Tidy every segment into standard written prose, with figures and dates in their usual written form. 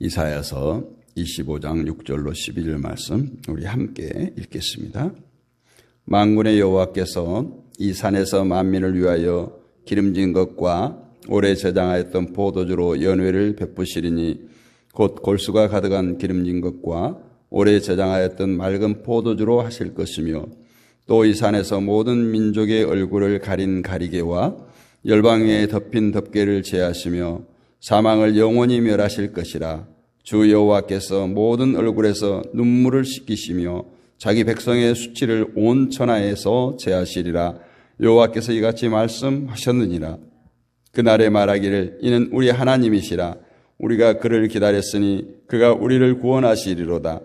이사야서 25장 6절로 12절 말씀 우리 함께 읽겠습니다. 만군의 여호와께서 이 산에서 만민을 위하여 기름진 것과 오래 저장하였던 포도주로 연회를 베푸시리니 곧 골수가 가득한 기름진 것과 오래 저장하였던 맑은 포도주로 하실 것이며 또 이 산에서 모든 민족의 얼굴을 가린 가리개와 열방 위에 덮인 덮개를 제하시며 사망을 영원히 멸하실 것이라. 주 여호와께서 모든 얼굴에서 눈물을 씻기시며 자기 백성의 수치를 온 천하에서 제하시리라. 여호와께서 이같이 말씀하셨느니라. 그날에 말하기를 이는 우리 하나님이시라. 우리가 그를 기다렸으니 그가 우리를 구원하시리로다.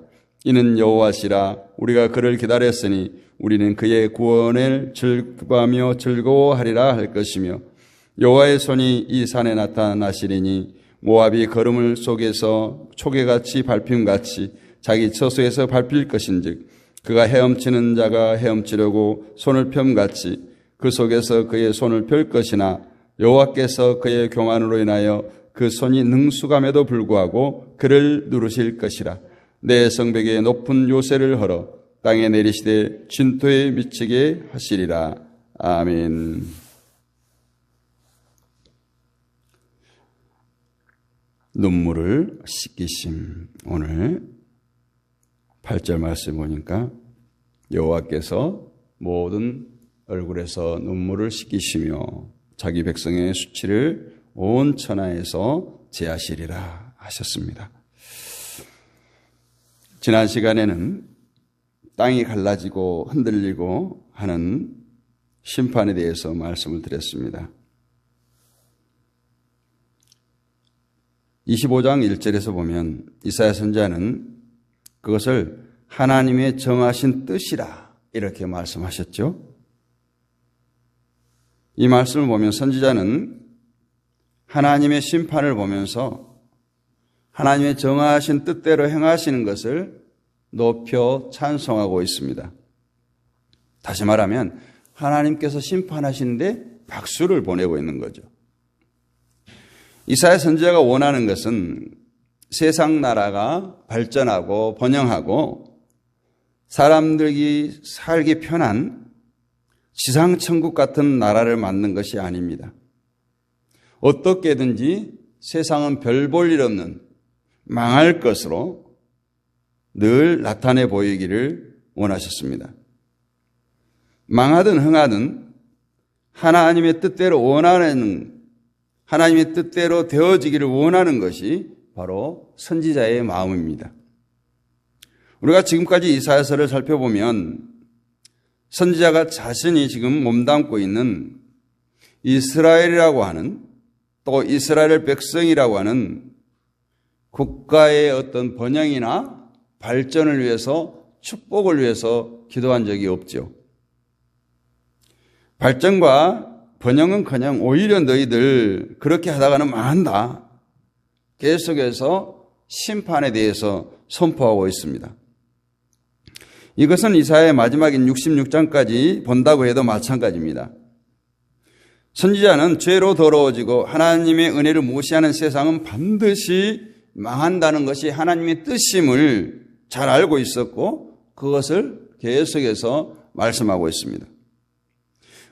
이는 여호와시라. 우리가 그를 기다렸으니 우리는 그의 구원을 즐거워하며 즐거워하리라 할 것이며 여호와의 손이 이 산에 나타나시리니 모압이 거름을 속에서 초계같이 밟힘같이 자기 처소에서 밟힐 것인즉 그가 헤엄치는 자가 헤엄치려고 손을 펴같이 그 속에서 그의 손을 펼 것이나 여호와께서 그의 교만으로 인하여 그 손이 능숙함에도 불구하고 그를 누르실 것이라. 내 성벽에 높은 요새를 헐어 땅에 내리시되 진토에 미치게 하시리라. 아멘. 눈물을 씻기심. 오늘 8절 말씀 보니까 여호와께서 모든 얼굴에서 눈물을 씻기시며 자기 백성의 수치를 온 천하에서 제하시리라 하셨습니다. 지난 시간에는 땅이 갈라지고 흔들리고 하는 심판에 대해서 말씀을 드렸습니다. 25장 1절에서 보면 이사야 선지자는 그것을 하나님의 정하신 뜻이라 이렇게 말씀하셨죠. 이 말씀을 보면 선지자는 하나님의 심판을 보면서 하나님의 정하신 뜻대로 행하시는 것을 높여 찬송하고 있습니다. 다시 말하면 하나님께서 심판하시는데 박수를 보내고 있는 거죠. 이사야 선지자가 원하는 것은 세상 나라가 발전하고 번영하고 사람들이 살기 편한 지상천국 같은 나라를 만든 것이 아닙니다. 어떻게든지 세상은 별 볼 일 없는 망할 것으로 늘 나타내 보이기를 원하셨습니다. 망하든 흥하든 하나님의 뜻대로 하나님의 뜻대로 되어지기를 원하는 것이 바로 선지자의 마음입니다. 우리가 지금까지 이사야서를 살펴보면 선지자가 자신이 지금 몸담고 있는 이스라엘이라고 하는 또 이스라엘 백성이라고 하는 국가의 어떤 번영이나 발전을 위해서 축복을 위해서 기도한 적이 없죠. 발전과 번영은커녕 오히려 너희들 그렇게 하다가는 망한다. 계속해서 심판에 대해서 선포하고 있습니다. 이것은 이사야의 마지막인 66장까지 본다고 해도 마찬가지입니다. 선지자는 죄로 더러워지고 하나님의 은혜를 무시하는 세상은 반드시 망한다는 것이 하나님의 뜻임을 잘 알고 있었고 그것을 계속해서 말씀하고 있습니다.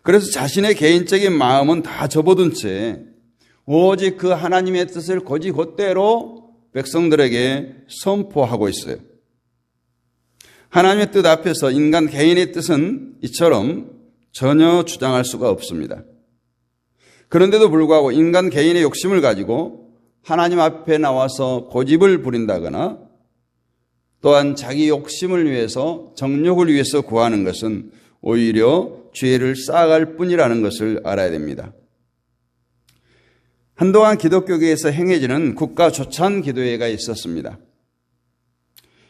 그래서 자신의 개인적인 마음은 다 접어둔 채 오직 그 하나님의 뜻을 곧이곧대로 백성들에게 선포하고 있어요. 하나님의 뜻 앞에서 인간 개인의 뜻은 이처럼 전혀 주장할 수가 없습니다. 그런데도 불구하고 인간 개인의 욕심을 가지고 하나님 앞에 나와서 고집을 부린다거나 또한 자기 욕심을 위해서 정욕을 위해서 구하는 것은 오히려 죄를 쌓아갈 뿐이라는 것을 알아야 됩니다. 한동안 기독교계에서 행해지는 국가 조찬 기도회가 있었습니다.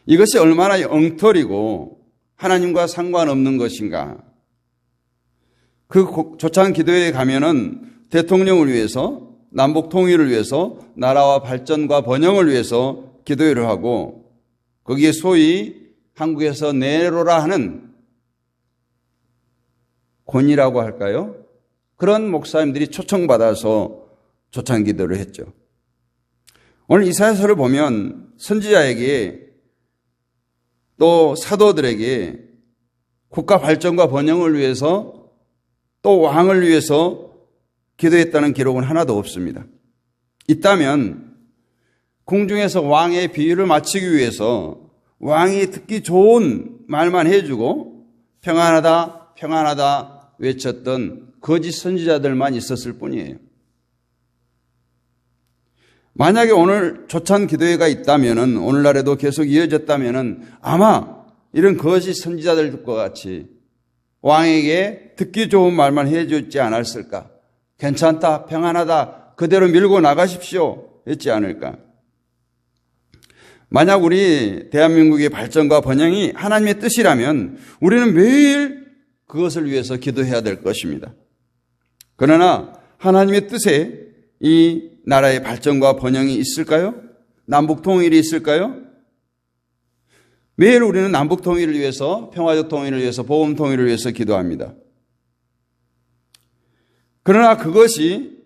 이것이 얼마나 엉터리고 하나님과 상관없는 것인가. 그 조찬 기도회에 가면은 대통령을 위해서 남북 통일을 위해서 나라와 발전과 번영을 위해서 기도회를 하고 거기에 소위 한국에서 내로라 하는 권위라고 할까요? 그런 목사님들이 초청받아서 조찬 기도를 했죠. 오늘 이사야서를 보면 선지자에게 또 사도들에게 국가 발전과 번영을 위해서 또 왕을 위해서 기도했다는 기록은 하나도 없습니다. 있다면 궁중에서 왕의 비유를 마치기 위해서 왕이 듣기 좋은 말만 해주고 평안하다 평안하다 외쳤던 거짓 선지자들만 있었을 뿐이에요. 만약에 오늘 조찬 기도회가 있다면, 오늘날에도 계속 이어졌다면 아마 이런 거짓 선지자들과 같이 왕에게 듣기 좋은 말만 해주지 않았을까? 괜찮다, 평안하다, 그대로 밀고 나가십시오 했지 않을까? 만약 우리 대한민국의 발전과 번영이 하나님의 뜻이라면 우리는 매일 그것을 위해서 기도해야 될 것입니다. 그러나 하나님의 뜻에 이 나라의 발전과 번영이 있을까요? 남북 통일이 있을까요? 매일 우리는 남북 통일을 위해서, 평화적 통일을 위해서, 보험 통일을 위해서 기도합니다. 그러나 그것이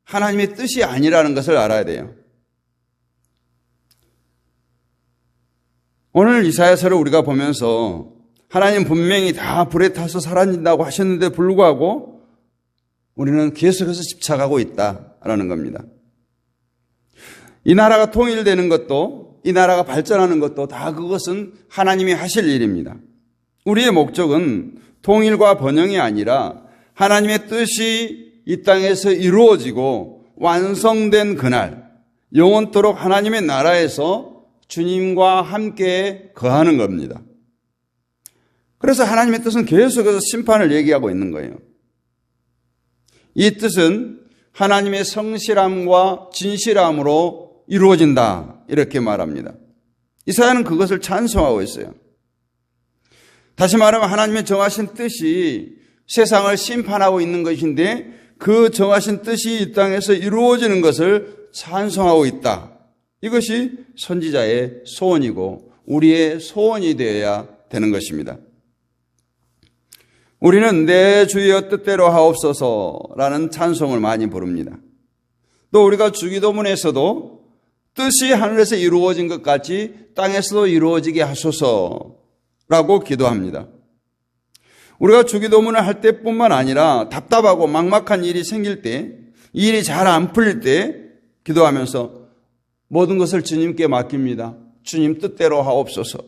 하나님의 뜻이 아니라는 것을 알아야 돼요. 오늘 이사야서를 우리가 보면서 하나님 분명히 다 불에 타서 사라진다고 하셨는데 불구하고 우리는 계속해서 집착하고 있다라는 겁니다. 이 나라가 통일되는 것도, 이 나라가 발전하는 것도 다 그것은 하나님이 하실 일입니다. 우리의 목적은 통일과 번영이 아니라 하나님의 뜻이 이 땅에서 이루어지고 완성된 그날, 영원토록 하나님의 나라에서 주님과 함께 거하는 겁니다. 그래서 하나님의 뜻은 계속해서 심판을 얘기하고 있는 거예요. 이 뜻은 하나님의 성실함과 진실함으로 이루어진다, 이렇게 말합니다. 이사야는 그것을 찬송하고 있어요. 다시 말하면 하나님의 정하신 뜻이 세상을 심판하고 있는 것인데 그 정하신 뜻이 이 땅에서 이루어지는 것을 찬송하고 있다. 이것이 선지자의 소원이고 우리의 소원이 되어야 되는 것입니다. 우리는 내 주여 뜻대로 하옵소서라는 찬송을 많이 부릅니다. 또 우리가 주기도문에서도 뜻이 하늘에서 이루어진 것 같이 땅에서도 이루어지게 하소서라고 기도합니다. 우리가 주기도문을 할 때뿐만 아니라 답답하고 막막한 일이 생길 때, 이 일이 잘 안 풀릴 때 기도하면서 모든 것을 주님께 맡깁니다. 주님 뜻대로 하옵소서.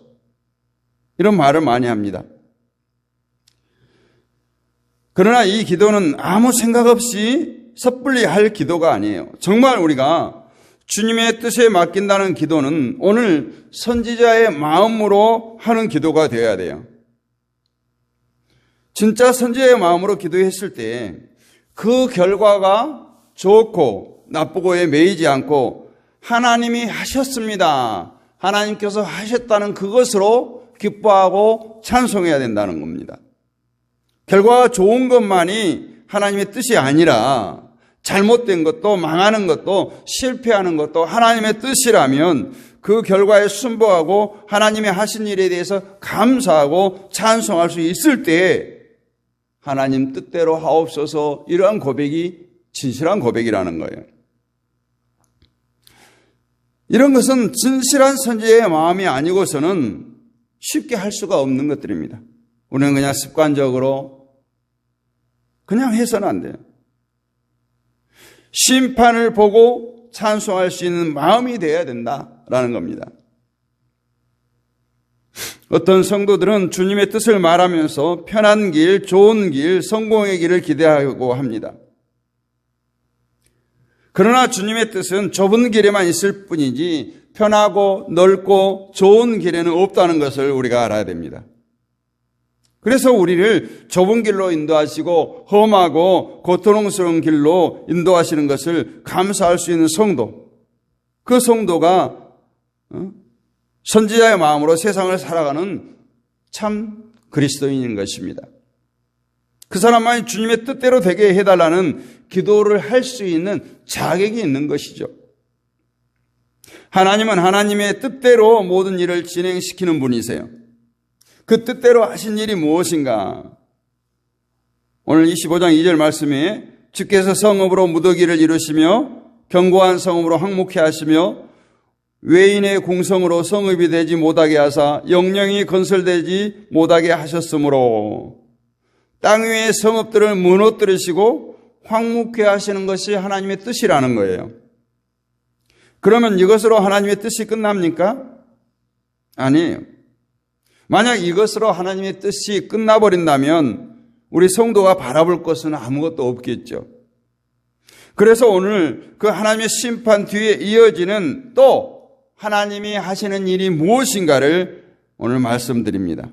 이런 말을 많이 합니다. 그러나 이 기도는 아무 생각 없이 섣불리 할 기도가 아니에요. 정말 우리가 주님의 뜻에 맡긴다는 기도는 오늘 선지자의 마음으로 하는 기도가 되어야 돼요. 진짜 선지자의 마음으로 기도했을 때 그 결과가 좋고 나쁘고에 매이지 않고 하나님이 하셨습니다, 하나님께서 하셨다는 그것으로 기뻐하고 찬송해야 된다는 겁니다. 결과가 좋은 것만이 하나님의 뜻이 아니라 잘못된 것도 망하는 것도 실패하는 것도 하나님의 뜻이라면 그 결과에 순복하고 하나님의 하신 일에 대해서 감사하고 찬송할 수 있을 때 하나님 뜻대로 하옵소서, 이러한 고백이 진실한 고백이라는 거예요. 이런 것은 진실한 선지자의 마음이 아니고서는 쉽게 할 수가 없는 것들입니다. 우리는 그냥 습관적으로 그냥 해서는 안 돼요. 심판을 보고 찬송할 수 있는 마음이 되어야 된다라는 겁니다. 어떤 성도들은 주님의 뜻을 말하면서 편한 길, 좋은 길, 성공의 길을 기대하고 합니다. 그러나 주님의 뜻은 좁은 길에만 있을 뿐이지 편하고 넓고 좋은 길에는 없다는 것을 우리가 알아야 됩니다. 그래서 우리를 좁은 길로 인도하시고 험하고 고통스러운 길로 인도하시는 것을 감사할 수 있는 성도, 그 성도가 선지자의 마음으로 세상을 살아가는 참 그리스도인인 것입니다. 그 사람만이 주님의 뜻대로 되게 해달라는 기도를 할 수 있는 자격이 있는 것이죠. 하나님은 하나님의 뜻대로 모든 일을 진행시키는 분이세요. 그 뜻대로 하신 일이 무엇인가? 오늘 25장 2절 말씀에 주께서 성읍으로 무더기를 이루시며 견고한 성읍으로 항목해 하시며 외인의 궁성으로 성읍이 되지 못하게 하사 영영이 건설되지 못하게 하셨으므로 땅 위의 성읍들을 무너뜨리시고 황무케 하시는 것이 하나님의 뜻이라는 거예요. 그러면 이것으로 하나님의 뜻이 끝납니까? 아니에요. 만약 이것으로 하나님의 뜻이 끝나버린다면 우리 성도가 바라볼 것은 아무것도 없겠죠. 그래서 오늘 그 하나님의 심판 뒤에 이어지는 또 하나님이 하시는 일이 무엇인가를 오늘 말씀드립니다.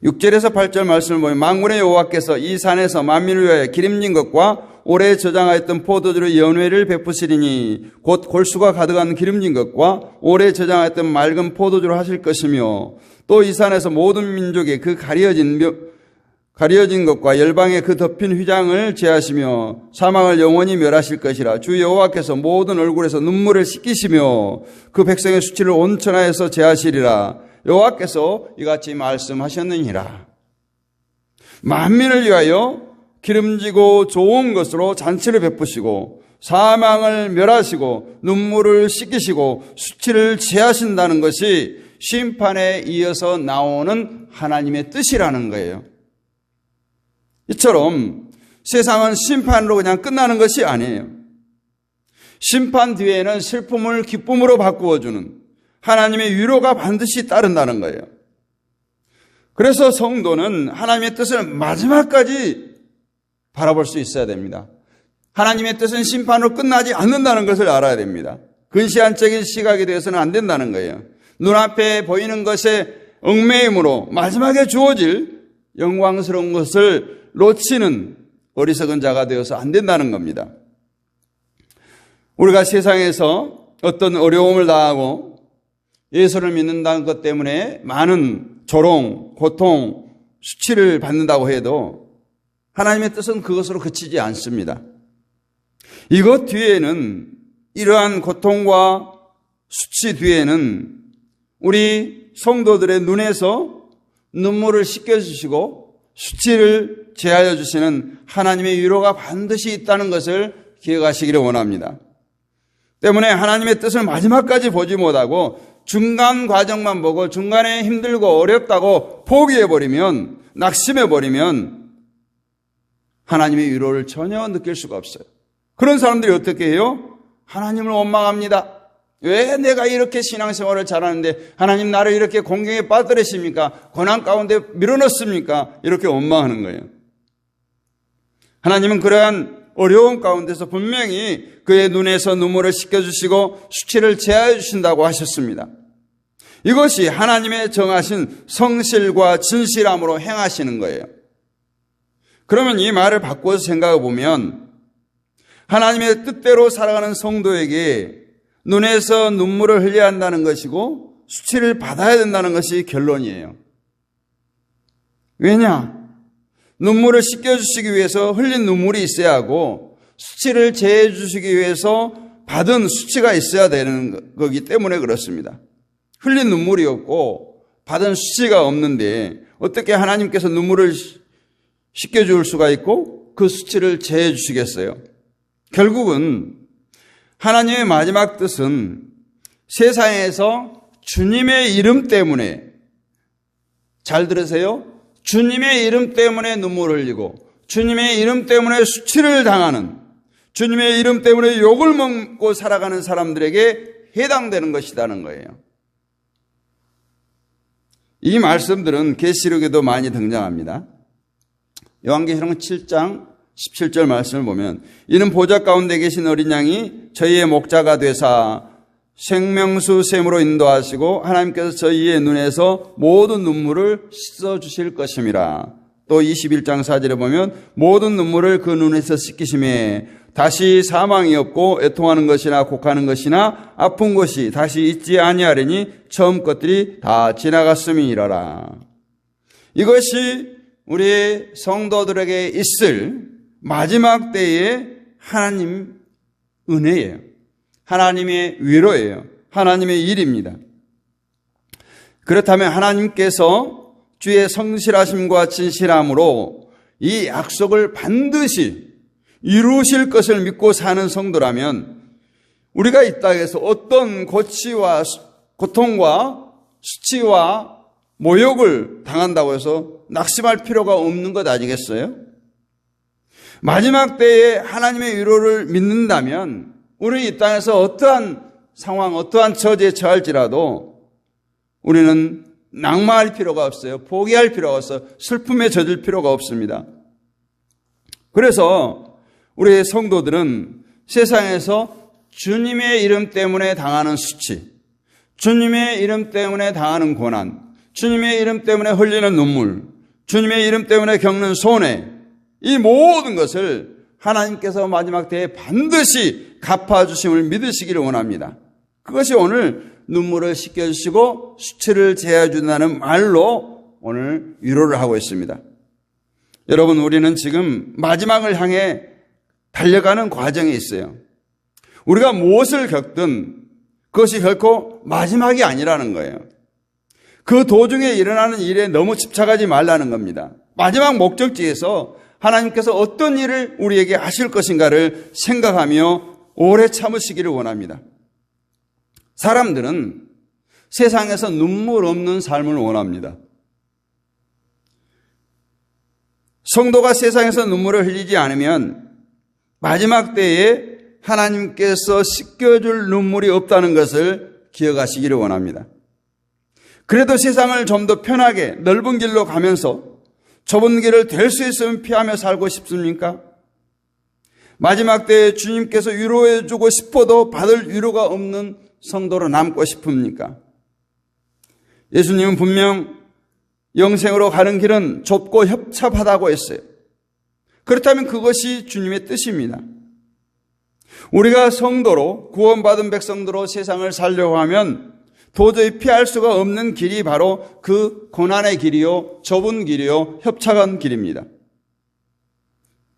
6절에서 8절 말씀을 보면 만군의 여호와께서 이 산에서 만민을 위하여 기름진 것과 오래 저장하였던 포도주로 연회를 베푸시리니 곧 골수가 가득한 기름진 것과 오래 저장하였던 맑은 포도주로 하실 것이며 또 이 산에서 모든 민족의 그 가려진 것과 열방의 그 덮인 휘장을 제하시며 사망을 영원히 멸하실 것이라. 주 여호와께서 모든 얼굴에서 눈물을 씻기시며 그 백성의 수치를 온천하여서 제하시리라. 여호와께서 이같이 말씀하셨느니라. 만민을 위하여 기름지고 좋은 것으로 잔치를 베푸시고 사망을 멸하시고 눈물을 씻기시고 수치를 제하신다는 것이 심판에 이어서 나오는 하나님의 뜻이라는 거예요. 이처럼 세상은 심판으로 그냥 끝나는 것이 아니에요. 심판 뒤에는 슬픔을 기쁨으로 바꾸어주는 하나님의 위로가 반드시 따른다는 거예요. 그래서 성도는 하나님의 뜻을 마지막까지 바라볼 수 있어야 됩니다. 하나님의 뜻은 심판으로 끝나지 않는다는 것을 알아야 됩니다. 근시안적인 시각에 대해서는 안 된다는 거예요. 눈앞에 보이는 것에 얽매임으로 마지막에 주어질 영광스러운 것을 놓치는 어리석은 자가 되어서 안 된다는 겁니다. 우리가 세상에서 어떤 어려움을 당하고 예수를 믿는다는 것 때문에 많은 조롱, 고통, 수치를 받는다고 해도 하나님의 뜻은 그것으로 그치지 않습니다. 이것 뒤에는, 이러한 고통과 수치 뒤에는 우리 성도들의 눈에서 눈물을 씻겨주시고 수치를 제하여 주시는 하나님의 위로가 반드시 있다는 것을 기억하시기를 원합니다. 때문에 하나님의 뜻을 마지막까지 보지 못하고 중간 과정만 보고 중간에 힘들고 어렵다고 포기해버리면, 낙심해버리면 하나님의 위로를 전혀 느낄 수가 없어요. 그런 사람들이 어떻게 해요? 하나님을 원망합니다. 왜 내가 이렇게 신앙생활을 잘하는데 하나님 나를 이렇게 공경에 빠뜨리십니까? 고난 가운데 밀어넣습니까? 이렇게 원망하는 거예요. 하나님은 그러한 어려운 가운데서 분명히 그의 눈에서 눈물을 씻겨주시고 수치를 제하여 주신다고 하셨습니다. 이것이 하나님의 정하신 성실과 진실함으로 행하시는 거예요. 그러면 이 말을 바꿔서 생각해 보면 하나님의 뜻대로 살아가는 성도에게 눈에서 눈물을 흘려야 한다는 것이고 수치를 받아야 된다는 것이 결론이에요. 왜냐? 눈물을 씻겨주시기 위해서 흘린 눈물이 있어야 하고 수치를 제해 주시기 위해서 받은 수치가 있어야 되는 거기 때문에 그렇습니다. 흘린 눈물이 없고 받은 수치가 없는데 어떻게 하나님께서 눈물을 씻겨줄 수가 있고 그 수치를 제해 주시겠어요? 결국은 하나님의 마지막 뜻은 세상에서 주님의 이름 때문에, 잘 들으세요, 주님의 이름 때문에 눈물을 흘리고 주님의 이름 때문에 수치를 당하는, 주님의 이름 때문에 욕을 먹고 살아가는 사람들에게 해당되는 것이라는 거예요. 이 말씀들은 계시록에도 많이 등장합니다. 요한계시록 7장 17절 말씀을 보면 이는 보좌 가운데 계신 어린 양이 저희의 목자가 되사 생명수 샘으로 인도하시고 하나님께서 저희의 눈에서 모든 눈물을 씻어주실 것임이라. 또 21장 4절에 보면 모든 눈물을 그 눈에서 씻기심에 다시 사망이 없고 애통하는 것이나 곡하는 것이나 아픈 것이 다시 있지 아니하리니 처음 것들이 다 지나갔음이니라. 이것이 우리 성도들에게 있을 마지막 때의 하나님 은혜예요. 하나님의 위로예요. 하나님의 일입니다. 그렇다면 하나님께서 주의 성실하심과 진실함으로 이 약속을 반드시 이루실 것을 믿고 사는 성도라면 우리가 이 땅에서 어떤 고통과 수치와 모욕을 당한다고 해서 낙심할 필요가 없는 것 아니겠어요? 마지막 때에 하나님의 위로를 믿는다면 우리는 이 땅에서 어떠한 상황, 어떠한 처지에 처할지라도 우리는 낙마할 필요가 없어요. 포기할 필요가 없어요. 슬픔에 젖을 필요가 없습니다. 그래서 우리 성도들은 세상에서 주님의 이름 때문에 당하는 수치, 주님의 이름 때문에 당하는 고난, 주님의 이름 때문에 흘리는 눈물, 주님의 이름 때문에 겪는 손해, 이 모든 것을 하나님께서 마지막 때에 반드시 갚아주심을 믿으시기를 원합니다. 그것이 오늘 눈물을 씻겨주시고 수치를 제해준다는 말로 오늘 위로를 하고 있습니다. 여러분, 우리는 지금 마지막을 향해 달려가는 과정에 있어요. 우리가 무엇을 겪든 그것이 결코 마지막이 아니라는 거예요. 그 도중에 일어나는 일에 너무 집착하지 말라는 겁니다. 마지막 목적지에서 하나님께서 어떤 일을 우리에게 하실 것인가를 생각하며 오래 참으시기를 원합니다. 사람들은 세상에서 눈물 없는 삶을 원합니다. 성도가 세상에서 눈물을 흘리지 않으면 마지막 때에 하나님께서 씻겨줄 눈물이 없다는 것을 기억하시기를 원합니다. 그래도 세상을 좀 더 편하게 넓은 길로 가면서 좁은 길을 될 수 있으면 피하며 살고 싶습니까? 마지막 때에 주님께서 위로해 주고 싶어도 받을 위로가 없는 성도로 남고 싶습니까? 예수님은 분명 영생으로 가는 길은 좁고 협착하다고 했어요. 그렇다면 그것이 주님의 뜻입니다. 우리가 성도로 구원받은 백성도로 세상을 살려고 하면 도저히 피할 수가 없는 길이 바로 그 고난의 길이요, 좁은 길이요, 협착한 길입니다.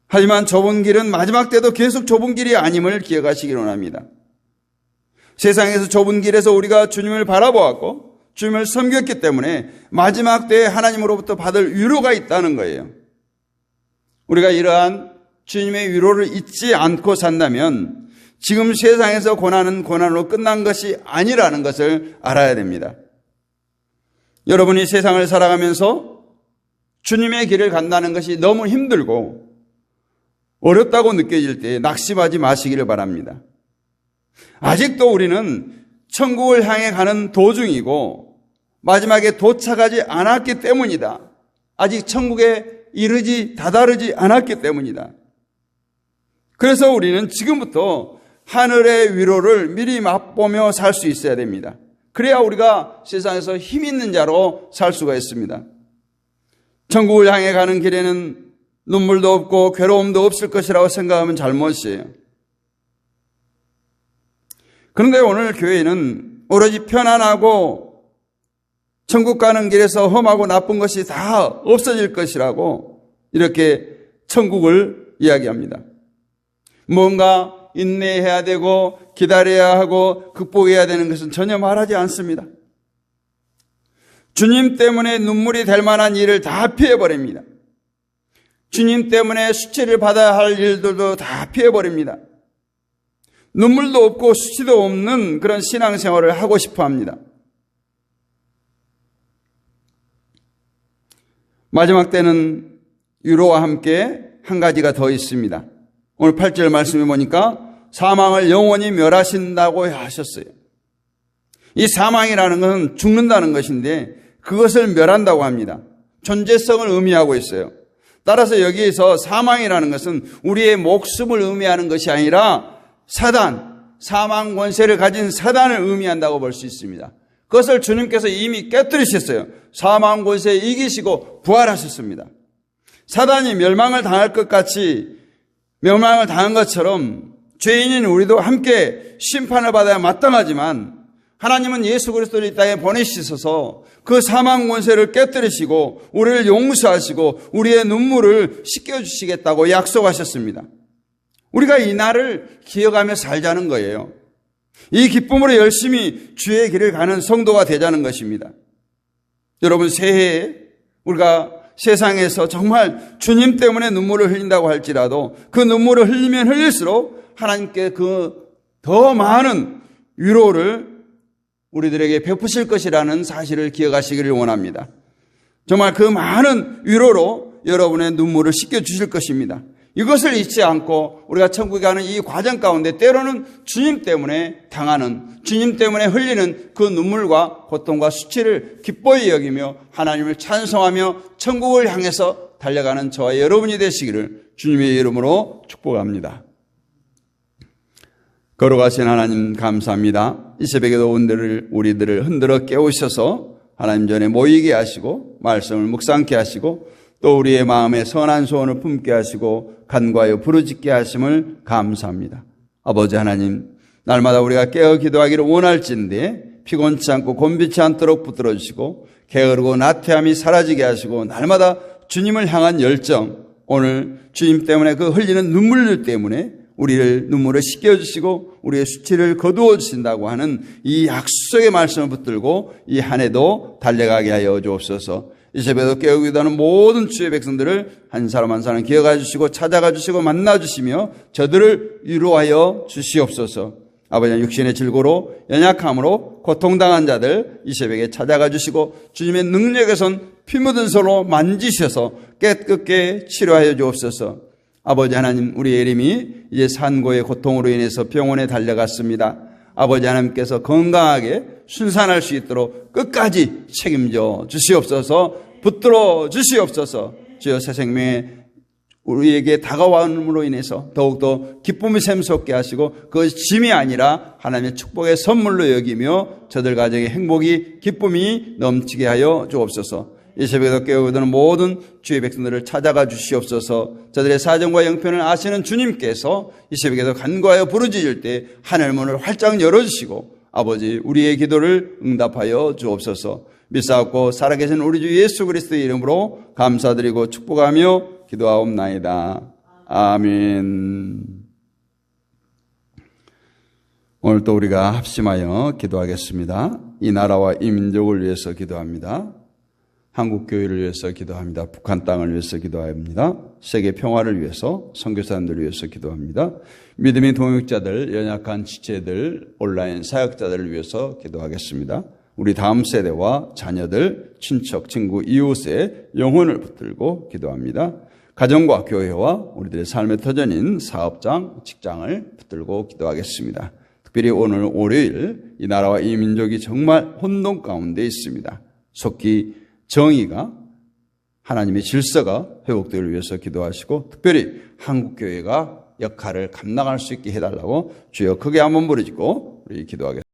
하지만 좁은 길은 마지막 때도 계속 좁은 길이 아님을 기억하시기 원합니다. 세상에서 좁은 길에서 우리가 주님을 바라보았고 주님을 섬겼기 때문에 마지막 때에 하나님으로부터 받을 위로가 있다는 거예요. 우리가 이러한 주님의 위로를 잊지 않고 산다면 지금 세상에서 고난은 고난으로 끝난 것이 아니라는 것을 알아야 됩니다. 여러분이 세상을 살아가면서 주님의 길을 간다는 것이 너무 힘들고 어렵다고 느껴질 때 낙심하지 마시기를 바랍니다. 아직도 우리는 천국을 향해 가는 도중이고 마지막에 도착하지 않았기 때문이다. 아직 천국에 다다르지 않았기 때문이다. 그래서 우리는 지금부터 하늘의 위로를 미리 맛보며 살 수 있어야 됩니다. 그래야 우리가 세상에서 힘 있는 자로 살 수가 있습니다. 천국을 향해 가는 길에는 눈물도 없고 괴로움도 없을 것이라고 생각하면 잘못이에요. 그런데 오늘 교회는 오로지 편안하고 천국 가는 길에서 험하고 나쁜 것이 다 없어질 것이라고 이렇게 천국을 이야기합니다. 뭔가 인내해야 되고 기다려야 하고 극복해야 되는 것은 전혀 말하지 않습니다. 주님 때문에 눈물이 될 만한 일을 다 피해버립니다. 주님 때문에 수치를 받아야 할 일들도 다 피해버립니다. 눈물도 없고 수치도 없는 그런 신앙생활을 하고 싶어 합니다. 마지막 때는 위로와 함께 한 가지가 더 있습니다. 오늘 8절 말씀에 보니까 사망을 영원히 멸하신다고 하셨어요. 이 사망이라는 것은 죽는다는 것인데 그것을 멸한다고 합니다. 존재성을 의미하고 있어요. 따라서 여기에서 사망이라는 것은 우리의 목숨을 의미하는 것이 아니라 사망 권세를 가진 사단을 의미한다고 볼 수 있습니다. 그것을 주님께서 이미 깨뜨리셨어요. 사망 권세에 이기시고 부활하셨습니다. 사단이 멸망을 당할 것 같이 멸망을 당한 것처럼 죄인인 우리도 함께 심판을 받아야 마땅하지만 하나님은 예수 그리스도를 이 땅에 보내시셔서 그 사망 권세를 깨뜨리시고 우리를 용서하시고 우리의 눈물을 씻겨주시겠다고 약속하셨습니다. 우리가 이 날을 기억하며 살자는 거예요. 이 기쁨으로 열심히 주의 길을 가는 성도가 되자는 것입니다. 여러분, 새해에 우리가 세상에서 정말 주님 때문에 눈물을 흘린다고 할지라도 그 눈물을 흘리면 흘릴수록 하나님께 그 더 많은 위로를 우리들에게 베푸실 것이라는 사실을 기억하시기를 원합니다. 정말 그 많은 위로로 여러분의 눈물을 씻겨주실 것입니다. 이것을 잊지 않고 우리가 천국에 가는 이 과정 가운데 때로는 주님 때문에 당하는, 주님 때문에 흘리는 그 눈물과 고통과 수치를 기뻐히 여기며 하나님을 찬송하며 천국을 향해서 달려가는 저와 여러분이 되시기를 주님의 이름으로 축복합니다. 걸어가신 하나님 감사합니다. 이 새벽에도 우리들을 흔들어 깨우셔서 하나님 전에 모이게 하시고 말씀을 묵상케 하시고 또 우리의 마음에 선한 소원을 품게 하시고 간과하여 부르짖게 하심을 감사합니다. 아버지 하나님, 날마다 우리가 깨어 기도하기를 원할진데 피곤치 않고 곤비치 않도록 붙들어 주시고 게으르고 나태함이 사라지게 하시고 날마다 주님을 향한 열정, 오늘 주님 때문에 그 흘리는 눈물들 때문에 우리를 눈물을 씻겨주시고 우리의 수치를 거두어 주신다고 하는 이 약속의 말씀을 붙들고 이 한 해도 달려가게 하여 주옵소서. 이 새벽에도 깨우기도 하는 모든 주의 백성들을 한 사람 한 사람 기억해 주시고 찾아가 주시고 만나 주시며 저들을 위로하여 주시옵소서. 아버지 육신의 질고로 연약함으로 고통당한 자들 이 새벽에 찾아가 주시고 주님의 능력에선 피 묻은 손으로 만지셔서 깨끗게 치료하여 주옵소서. 아버지 하나님, 우리 예림이 이제 산고의 고통으로 인해서 병원에 달려갔습니다. 아버지 하나님께서 건강하게 순산할 수 있도록 끝까지 책임져 주시옵소서. 붙들어 주시옵소서. 주여 새 생명에 우리에게 다가옴으로 인해서 더욱더 기쁨이 샘솟게 하시고 그것이 짐이 아니라 하나님의 축복의 선물로 여기며 저들 가정의 행복이 기쁨이 넘치게 하여 주옵소서. 이 새벽에도 깨어오는 모든 주의 백성들을 찾아가 주시옵소서. 저들의 사정과 형편을 아시는 주님께서 이 새벽에도 간구하여 부르짖을 때 하늘문을 활짝 열어주시고 아버지 우리의 기도를 응답하여 주옵소서. 믿사옵고 살아계신 우리 주 예수 그리스도의 이름으로 감사드리고 축복하며 기도하옵나이다. 아멘. 오늘 또 우리가 합심하여 기도하겠습니다. 이 나라와 이 민족을 위해서 기도합니다. 한국교회를 위해서 기도합니다. 북한 땅을 위해서 기도합니다. 세계 평화를 위해서, 선교사님들을 위해서 기도합니다. 믿음의 동역자들, 연약한 지체들, 온라인 사역자들을 위해서 기도하겠습니다. 우리 다음 세대와 자녀들, 친척, 친구, 이웃의 영혼을 붙들고 기도합니다. 가정과 교회와 우리들의 삶의 터전인 사업장, 직장을 붙들고 기도하겠습니다. 특별히 오늘 월요일 이 나라와 이 민족이 정말 혼돈 가운데 있습니다. 속히 정의가, 하나님의 질서가 회복되기 위해서 기도하시고 특별히 한국교회가 역할을 감당할 수 있게 해달라고 주여 크게 한번 부르짖고 우리 기도하겠습니다.